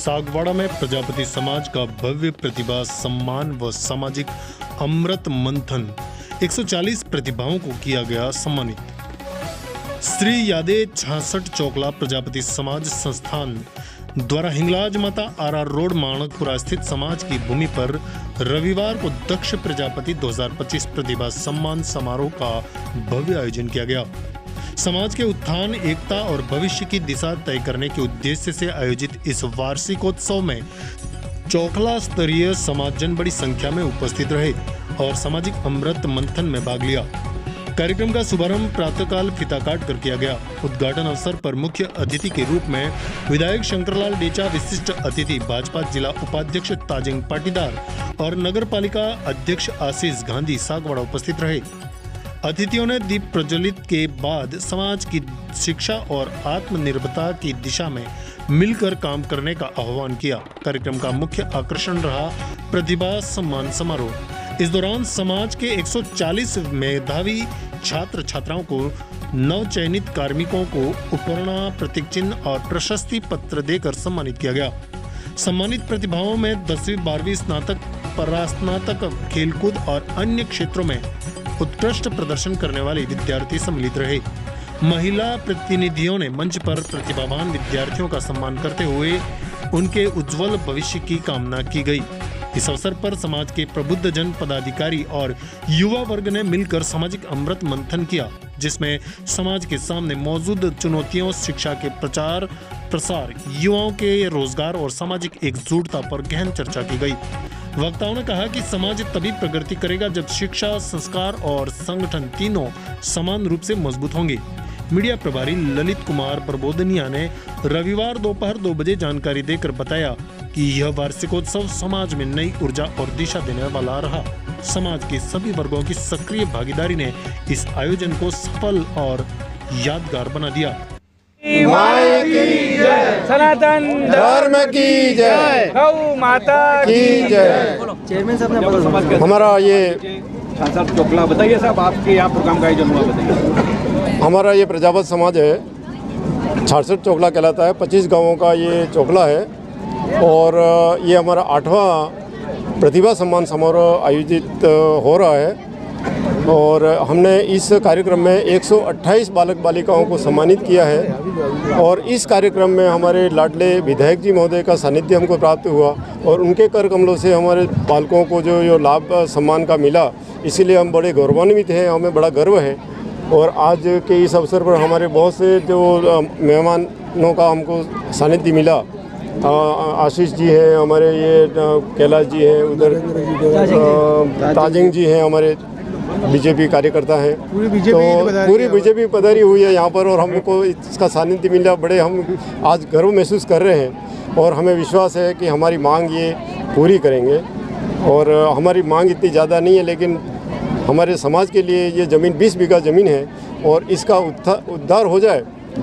सागवाड़ा में प्रजापति समाज का भव्य प्रतिभा सम्मान व सामाजिक अमृत मंथन 140 प्रतिभाओं को किया गया सम्मानित। श्री यादे 66 चौकला प्रजापति समाज संस्थान द्वारा हिंगलाज माता आरआर रोड माणकपुरा स्थित समाज की भूमि पर रविवार को दक्ष प्रजापति 2025 प्रतिभा सम्मान समारोह का भव्य आयोजन किया गया। समाज के उत्थान, एकता और भविष्य की दिशा तय करने के उद्देश्य से आयोजित इस वार्षिकोत्सव में चौखला स्तरीय समाजजन बड़ी संख्या में उपस्थित रहे और सामाजिक अमृत मंथन में भाग लिया। कार्यक्रम का शुभारंभ प्रातःकाल फीता काट कर किया गया। उद्घाटन अवसर पर मुख्य अतिथि के रूप में विधायक शंकरलाल डेचा, विशिष्ट अतिथि भाजपा जिला उपाध्यक्ष ताजिंग पाटीदार और नगर पालिका अध्यक्ष आशीष गांधी सागवाड़ा उपस्थित रहे। अतिथियों ने दीप प्रज्वलित के बाद समाज की शिक्षा और आत्मनिर्भरता की दिशा में मिलकर काम करने का आह्वान किया। कार्यक्रम का मुख्य आकर्षण रहा प्रतिभा सम्मान समारोह। इस दौरान समाज के 140 मेधावी छात्र छात्राओं को नवचयनित कार्मिकों को उपकरणा, प्रतीक चिन्ह और प्रशस्ति पत्र देकर सम्मानित किया गया। सम्मानित प्रतिभाओं में 10वीं 12वीं स्नातक, परास्नातक, खेलकूद और अन्य क्षेत्रों में उत्कृष्ट प्रदर्शन करने वाले विद्यार्थी सम्मिलित रहे। महिला प्रतिनिधियों ने मंच पर प्रतिभावान विद्यार्थियों का सम्मान करते हुए उनके उज्जवल भविष्य की कामना की गई। इस अवसर पर समाज के प्रबुद्ध जन, पदाधिकारी और युवा वर्ग ने मिलकर सामाजिक अमृत मंथन किया, जिसमें समाज के सामने मौजूद चुनौतियों, शिक्षा के प्रचार प्रसार, युवाओं के रोजगार और सामाजिक एकजुटता पर गहन चर्चा की गई। वक्ताओं ने कहा कि समाज तभी प्रगति करेगा जब शिक्षा, संस्कार और संगठन तीनों समान रूप से मजबूत होंगे। मीडिया प्रभारी ललित कुमार प्रबोधनिया ने रविवार दोपहर 2 बजे जानकारी देकर बताया कि यह वार्षिकोत्सव समाज में नई ऊर्जा और दिशा देने वाला रहा। समाज के सभी वर्गों की सक्रिय भागीदारी ने इस आयोजन को सफल और यादगार बना दिया। माँ की जय, सनातन धर्म की जय, गौ माता की जय। चेयरमैन साहब ने हमारा ये सांसद चौकला बताइए साहब, आपके यहाँ प्रोग्राम का आयोजन हुआ, बताइए। हमारा ये प्रजापत समाज है, 66 चौकला कहलाता है। 25 गांवों का ये चौकला है और ये हमारा 8वां प्रतिभा सम्मान समारोह आयोजित हो रहा है। और हमने इस कार्यक्रम में 128 बालक बालिकाओं को सम्मानित किया है और इस कार्यक्रम में हमारे लाडले विधायक जी महोदय का सानिध्य हमको प्राप्त हुआ और उनके कर कमलों से हमारे बालकों को जो लाभ सम्मान का मिला, इसीलिए हम बड़े गौरवान्वित हैं, हमें बड़ा गर्व है। और आज के इस अवसर पर हमारे बहुत से जो मेहमानों का हमको सानिध्य मिला। आशीष जी हैं हमारे, ये कैलाश जी हैं, उधर ताजिंग जी हैं, हमारे बीजेपी कार्यकर्ता हैं। पूरी बीजेपी पधारी हुई है यहाँ पर और हमको इसका सानिध्य मिला। बड़े हम आज गर्व महसूस कर रहे हैं और हमें विश्वास है कि हमारी मांग ये पूरी करेंगे। और हमारी मांग इतनी ज़्यादा नहीं है, लेकिन हमारे समाज के लिए ये ज़मीन 20 बीघा ज़मीन है और इसका उद्धार हो जाए,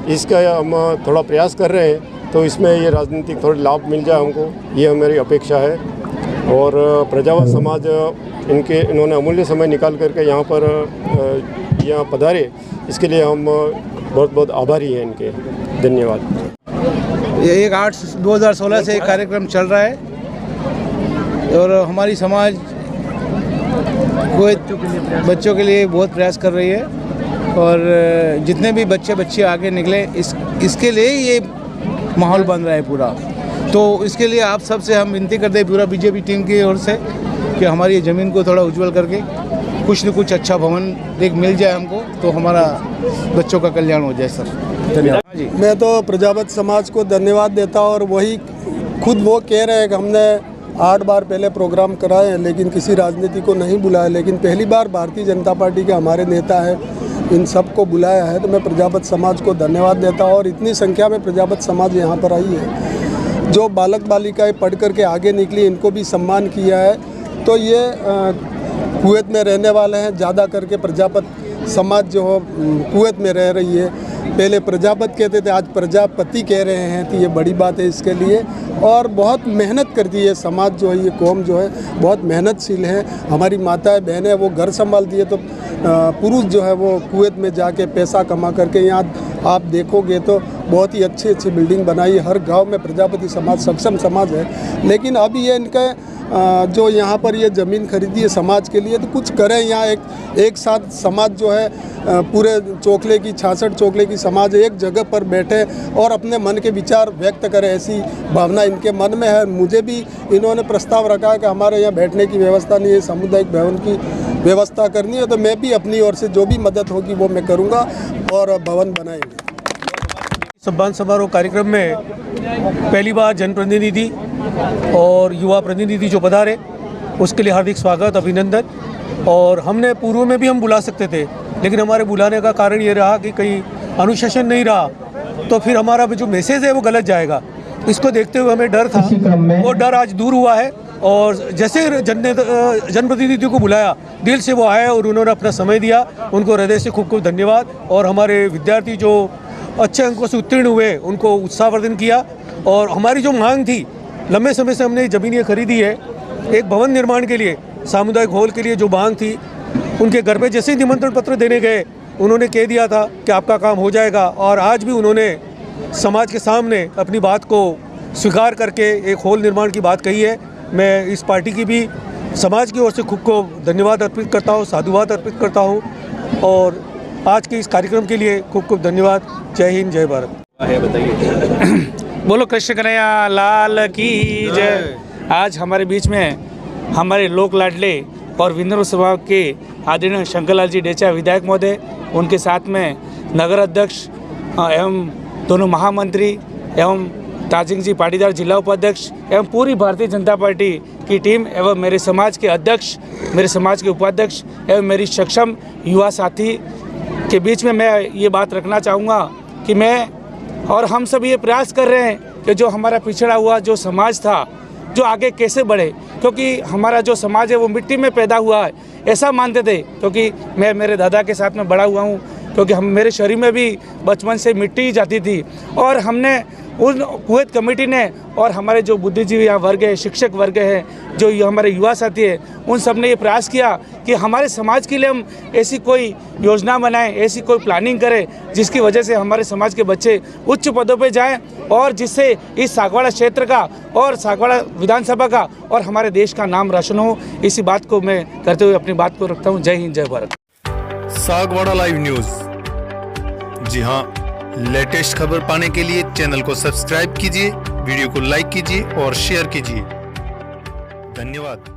इसका हम थोड़ा प्रयास कर रहे हैं। तो इसमें ये राजनीतिक थोड़े लाभ मिल जाए हमको, ये हमारी अपेक्षा है। और प्रजापत समाज इन्होंने अमूल्य समय निकाल करके यहाँ पर यहाँ पधारे, इसके लिए हम बहुत बहुत आभारी हैं इनके। धन्यवाद। ये 8/2016 से कार्यक्रम चल रहा है और हमारी समाज बच्चों के लिए बहुत प्रयास कर रही है और जितने भी बच्चे आगे निकले इसके लिए ये माहौल बन रहा है पूरा। तो इसके लिए आप सबसे हम विनती करते हैं पूरा बीजेपी टीम की ओर से कि हमारी ये ज़मीन को थोड़ा उज्जवल करके कुछ न कुछ अच्छा भवन मिल जाए हमको, तो हमारा बच्चों का कल्याण हो जाए सर। धन्यवाद जी। मैं तो प्रजापत समाज को धन्यवाद देता और वही खुद वो कह रहे हैं कि हमने 8 बार पहले प्रोग्राम कराए हैं लेकिन किसी राजनीति को नहीं बुलाया, लेकिन पहली बार भारतीय जनता पार्टी के हमारे नेता है इन सबको बुलाया है। तो मैं प्रजापत समाज को धन्यवाद देता हूँ और इतनी संख्या में प्रजापत समाज यहाँ पर आई है। जो बालक बालिकाएँ पढ़ करके आगे निकली, इनको भी सम्मान किया है। तो ये कुवैत में रहने वाले हैं, ज़्यादा करके प्रजापत समाज जो हो कुवैत में रह रही है। पहले प्रजापति कहते थे, आज प्रजापति कह रहे हैं, तो ये बड़ी बात है इसके लिए। और बहुत मेहनत करती है समाज जो है, ये कौम जो है बहुत मेहनतशील है। हमारी माताएं बहनें वो घर संभालती है, तो पुरुष जो है वो कुवैत में जाके पैसा कमा करके यहाँ आप देखोगे तो बहुत ही अच्छी अच्छी बिल्डिंग बनाई है। हर गांव में प्रजापति समाज सक्षम समाज है। लेकिन अब ये इनका जो यहाँ पर ये ज़मीन खरीदी है समाज के लिए, तो कुछ करें यहाँ एक साथ समाज जो है पूरे चोखले की 66 चोखले की समाज एक जगह पर बैठे और अपने मन के विचार व्यक्त करे, ऐसी भावना इनके मन में है। मुझे भी इन्होंने प्रस्ताव रखा है कि हमारे यहाँ बैठने की व्यवस्था नहीं है, सामुदायिक भवन की व्यवस्था करनी है, तो मैं भी अपनी ओर से जो भी मदद होगी वो मैं करूँगा और भवन बनाएंगे। सम्मान समारोह कार्यक्रम में पहली बार जनप्रतिनिधि और युवा प्रतिनिधि जो पधारे, उसके लिए हार्दिक स्वागत, अभिनंदन। और हमने पूर्व में भी हम बुला सकते थे, लेकिन हमारे बुलाने का कारण ये रहा कि कहीं अनुशासन नहीं रहा तो फिर हमारा जो मैसेज है वो गलत जाएगा। इसको देखते हुए हमें डर था, वो डर आज दूर हुआ है। और जैसे जनप्रतिनिधियों को बुलाया, दिल से वो आए और उन्होंने अपना समय दिया, उनको हृदय से खूब खूब धन्यवाद। और हमारे विद्यार्थी जो अच्छे अंकों से उत्तीर्ण हुए, उनको उत्साहवर्धन किया। और हमारी जो मांग थी, लंबे समय से हमने ज़मीनें खरीदी है एक भवन निर्माण के लिए, सामुदायिक हॉल के लिए जो मांग थी, उनके घर पे जैसे ही निमंत्रण पत्र देने गए, उन्होंने कह दिया था कि आपका काम हो जाएगा। और आज भी उन्होंने समाज के सामने अपनी बात को स्वीकार करके एक हॉल निर्माण की बात कही है। मैं इस पार्टी की भी समाज की ओर से खूब को धन्यवाद अर्पित करता हूँ, साधुवाद अर्पित करता हूँ। और आज के इस कार्यक्रम के लिए खूब खूब धन्यवाद। जय हिंद, जय भारत। है बताइए। बोलो कृष्ण कन्हैया लाल की जय। आज हमारे बीच में हमारे लोक लाडले और विनम्र स्वभाव के आदरणीय शंकरलाल जी डेचा विधायक महोदय, उनके साथ में नगर अध्यक्ष एवं दोनों महामंत्री एवं ताजिंग जी पाटीदार जिला उपाध्यक्ष एवं पूरी भारतीय जनता पार्टी की टीम एवं मेरे समाज के अध्यक्ष, मेरे समाज के उपाध्यक्ष एवं मेरी सक्षम युवा साथी के बीच में मैं ये बात रखना चाहूँगा कि मैं और हम सब ये प्रयास कर रहे हैं कि जो हमारा पिछड़ा हुआ जो समाज था, जो आगे कैसे बढ़े। क्योंकि हमारा जो समाज है वो मिट्टी में पैदा हुआ है, ऐसा मानते थे। क्योंकि मैं मेरे दादा के साथ में बड़ा हुआ हूँ, क्योंकि मेरे शरीर में भी बचपन से मिट्टी ही जाती थी। और हमने उन कुवैत कमेटी ने और हमारे जो बुद्धिजीवी यहाँ वर्ग है, शिक्षक वर्ग है, जो हमारे युवा साथी है, उन सब ने ये प्रयास किया कि हमारे समाज के लिए हम ऐसी कोई योजना बनाएं, ऐसी कोई प्लानिंग करें जिसकी वजह से हमारे समाज के बच्चे उच्च पदों पे जाएं और जिससे इस सागवाड़ा क्षेत्र का और सागवाड़ा विधानसभा का और हमारे देश का नाम रोशन हो। इसी बात को मैं करते हुए अपनी बात को रखता हूँ। जय हिंद, जय भारत। सागवाड़ा लाइव न्यूज़, जी हाँ, लेटेस्ट खबर पाने के लिए चैनल को सब्सक्राइब कीजिए, वीडियो को लाइक कीजिए और शेयर कीजिए। धन्यवाद।